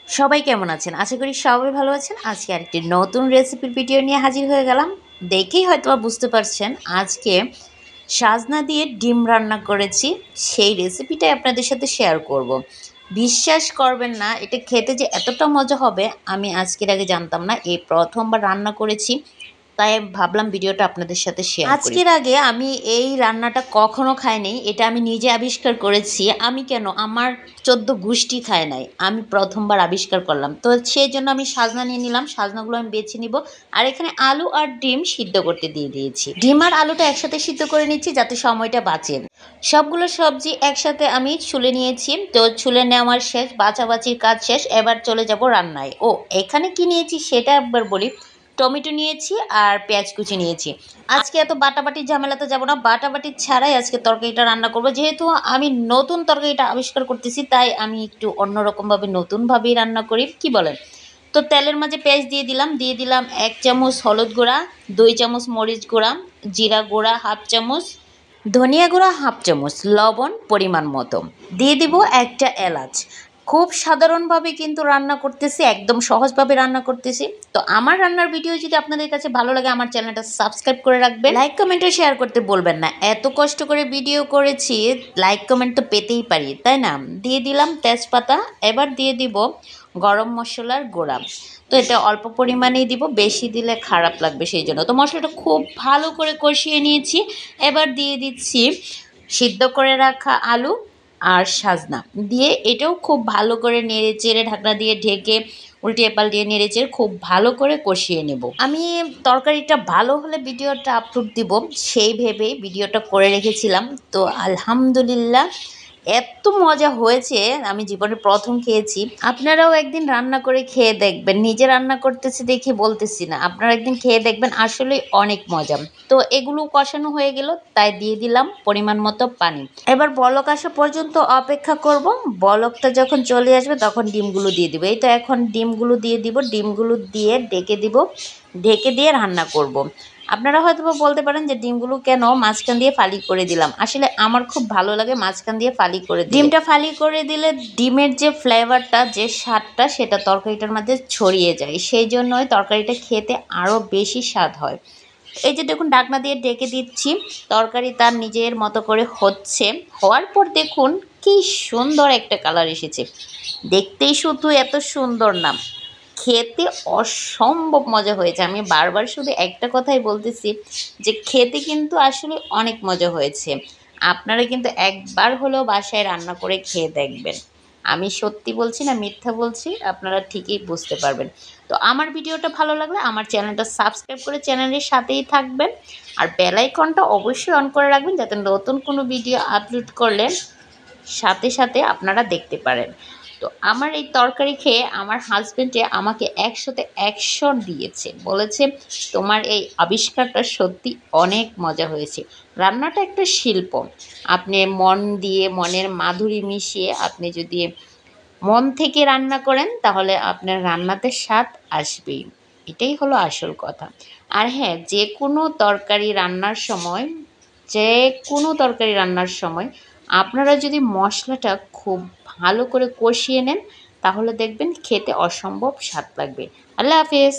সবাই কেমন আছেন? আশা করি সবাই ভালো আছেন। আজকে আরেকটি নতুন রেসিপির ভিডিও নিয়ে হাজির হয়ে গেলাম। দেখেই হয়তোবা বুঝতে পারছেন আজকে সাজনা দিয়ে ডিম রান্না করেছি। সেই রেসিপিটাই আপনাদের সাথে শেয়ার করব। বিশ্বাস করবেন না, এটা খেতে যে এতটা মজা হবে আমি আজকের আগে জানতাম না। এই প্রথমবার রান্না করেছি, তাই ভাবলাম ভিডিওটা আপনাদের সাথে শেয়ার করি। আজকের আগে আমি এই রান্নাটা কখনো খাইনি। এটা আমি নিজে আবিষ্কার করেছি। আমি কেন, আমার 14 গোষ্ঠী খায় নাই, আমি প্রথমবার আবিষ্কার করলাম। তো সেই জন্য আমি সাজনা নিয়ে নিলাম। সাজনাগুলো আমি বেছে নিব। আর এখানে আলু আর ডিম সিদ্ধ করতে দিয়ে দিয়েছি। ডিম আর আলুটা একসাথে সিদ্ধ করে নিচ্ছি যাতে সময়টা বাঁচে। সবগুলো সবজি একসাথে আমি ছুলে নিয়েছি। তো ছুলে নেওয়ার শেষ, বাছাবাছির কাজ শেষ। এবার চলে যাব রান্নায়। ও এখানে কি নিয়েছি সেটা একবার বলি। টমেটো নিয়েছি আর পেঁয়াজ কুচি নিয়েছি। আজকে এত বাটাবাটির ঝামেলাতে যাব না, বাটাবাটি ছাড়াই আজকে তরকারিটা রান্না করব। যেহেতু আমি নতুন তরকারিটা আবিষ্কার করতেছি, তাই আমি একটু অন্যরকমভাবে নতুনভাবেই রান্না করি। কি বলেন? তো তেলের মাঝে পেঁয়াজ দিয়ে দিলাম 1 চামচ হলুদ গুঁড়া, 2 চামচ মরিচ গুঁড়া, জিরা গুঁড়া হাফ চামচ, ধনিয়া গুঁড়া হাফ চামচ, লবণ পরিমাণ মতো, দিয়ে দিব একটা এলাচ। খুব সাধারণভাবে কিন্তু রান্না করতেছি, একদম সহজভাবে রান্না করতেছি। তো আমার রান্নার ভিডিও যদি আপনাদের কাছে ভালো লাগে, আমার চ্যানেলটা সাবস্ক্রাইব করে রাখবেন, লাইক কমেন্ট ও শেয়ার করতে বলবেন না। এত কষ্ট করে ভিডিও করেছি, লাইক কমেন্ট তো পেতেই পারি, তাই না? দিয়ে দিলাম তেজপাতা। এবার দিয়ে দিব গরম মশলার গুঁড়া। তো এটা অল্প পরিমাণেই দিব, বেশি দিলে খারাপ লাগবে, সেই জন্য। তো মশলাটা খুব ভালো করে কষিয়ে নিয়েছি। এবার দিয়ে দিচ্ছি সিদ্ধ করে রাখা আলু আর সাজনা দিয়ে, এটাও খুব ভালো করে নেড়ে চেড়ে ঢাকনা দিয়ে ঢেকে উল্টিয়ে পাল্টিয়ে নেড়ে চেড়ে খুব ভালো করে কষিয়ে নেব। আমি তরকারিটা ভালো হলে ভিডিওটা আপলোড দিব সেই ভেবেই ভিডিওটা করে রেখেছিলাম। তো আলহামদুলিল্লাহ এত মজা হয়েছে, আমি জীবনে প্রথম খেয়েছি। আপনারাও একদিন রান্না করে খেয়ে দেখবেন। নিজে রান্না করতেছি দেখে বলতেছি না, আপনারা একদিন খেয়ে দেখবেন, আসলে অনেক মজা। তো এগুলো কষানো হয়ে গেল, তাই দিয়ে দিলাম পরিমাণ মতো পানি। এবার বলক আসা পর্যন্ত অপেক্ষা করব। বলকটা যখন চলে আসবে তখন ডিমগুলো দিয়ে দিব। এই তো এখন ডিমগুলো দিয়ে দিব। ডিমগুলো দিয়ে ঢেকে দিব, ঢেকে দিয়ে রান্না করব। আপনারা হয়তো বলতে পারেন যে ডিমগুলো কেন মাঝখান দিয়ে ফালি করে দিলাম। আসলে আমার খুব ভালো লাগে মাঝখান দিয়ে ফালি করে দিলে। ডিমটা ফালি করে দিলে ডিমের যে ফ্লেভারটা, যে স্বাদটা, সেটা তরকারিটার মধ্যে ছড়িয়ে যায়। সেই জন্যই তরকারিটা খেতে আরও বেশি স্বাদ হয়। এই যে দেখুন, ঢাকনা দিয়ে ঢেকে দিচ্ছি। তরকারি তার নিজের মতো করে হচ্ছে। হওয়ার পর দেখুন কি সুন্দর একটা কালার এসেছে। দেখতেই শুধু এত সুন্দর না, খেতে অসম্ভব মজা হয়েছে। আমি বারবার শুধু একটা কথাই বলতেছি যে খেতে কিন্তু আসলে অনেক মজা হয়েছে। আপনারা কিন্তু একবার হলেও বাসায় রান্না করে খেয়ে দেখবেন। আমি সত্যি বলছি না মিথ্যা বলছি, আপনারা ঠিকই বুঝতে পারবেন। তো আমার ভিডিওটা ভালো লাগলে আমার চ্যানেলটা সাবস্ক্রাইব করে চ্যানেলের সাথেই থাকবেন। আর বেল আইকনটা অবশ্যই অন করে রাখবেন, যাতে নতুন কোনো ভিডিও আপলোড করলে সাথে সাথে আপনারা দেখতে পারেন। তো আমার এই তরকারি খেয়ে আমার হাজব্যান্ডে আমাকে 100তে 100 দিয়েছে, বলেছে তোমার এই আবিষ্কারটা সত্যি অনেক মজা হয়েছে। রান্নাটা একটা শিল্প। আপনি মন দিয়ে, মনের মাধুরী মিশিয়ে আপনি যদি মন থেকে রান্না করেন, তাহলে আপনার রান্নাতে স্বাদ আসবেই। এটাই হলো আসল কথা। আর হ্যাঁ, যে কোনো তরকারি রান্নার সময়, যে কোনো তরকারি রান্নার সময় আপনারা যদি মশলাটা খুব ভালো করে কষিয়ে নেন, তাহলে দেখবেন খেতে অসম্ভব স্বাদ লাগবে। আল্লাহ হাফেজ।